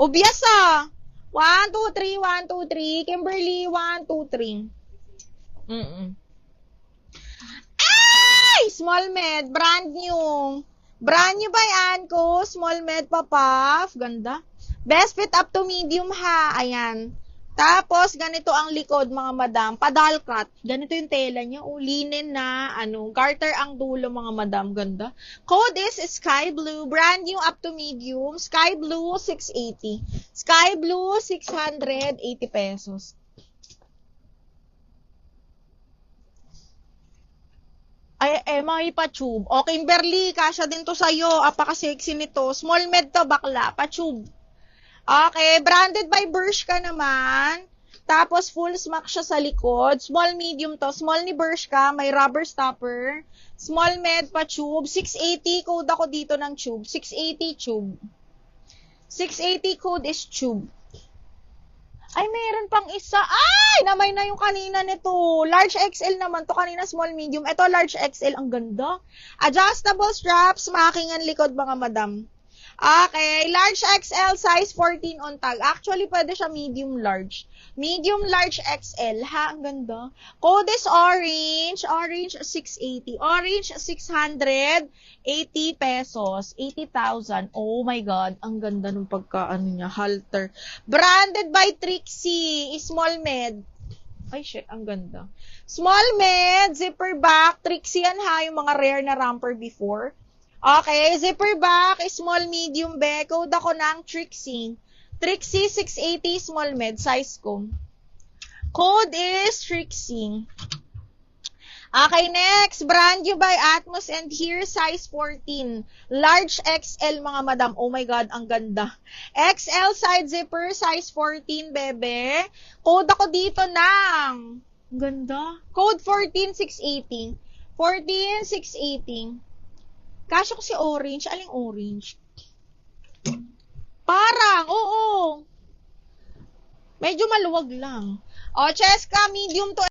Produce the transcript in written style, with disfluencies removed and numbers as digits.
Obvious ah. 1, 2, 3, 1, 2, 3. Kimberly, 1, 2, 3. Ay! Small med, brand new. Brand new ba yan ko? Small med papaf. Ganda. Best fit up to medium ha. Ayan. Tapos, ganito ang likod, mga madam. Padal cut. Ganito yung tela niya. O, linen na, garter ang dulo, mga madam. Ganda. Code is sky blue. Brand new up to medium. Sky blue, 680. Sky blue, 680 pesos. Ay, may pa-tube. O, Kimberly, kasya din to sa'yo. Apaka-sexy nito. Small med to, bakla. Pa-tube. Okay, branded by Bershka naman. Tapos, full smack siya sa likod. Small, medium to. Small ni Bershka, may rubber stopper. Small med pa tube. 680, code ako dito ng tube. 680 tube. 680 code is tube. Ay, meron pang isa. Ay, namay na yung kanina nito. Large XL naman to. Kanina small, medium. Ito, large XL. Ang ganda. Adjustable straps, making ang likod, mga madam. Okay, large XL, size 14 on tag. Actually, pwede siya medium large. Medium large XL, ha? Ang ganda. Code is orange. Orange, 680. Orange, 680 pesos. 80,000. Oh my God. Ang ganda nung niya, halter. Branded by Trixie. Small med. Ay, shit. Ang ganda. Small med, zipper back. Trixie yan, ha? Yung mga rare na romper before. Okay, zipper back, small, medium, be. Code ako ng Trixie. Trixie 680, small med, size ko. Code is Trixie. Okay, next. Brand new by Atmos and here, size 14. Large XL, mga madam. Oh my God, ang ganda. XL side zipper, size 14, bebe. Code ako dito ng... Ganda. Code 14680. 14680. Kasya ko si orange. Aling orange? Parang, oo. Medyo maluwag lang. O, Cheska, medium to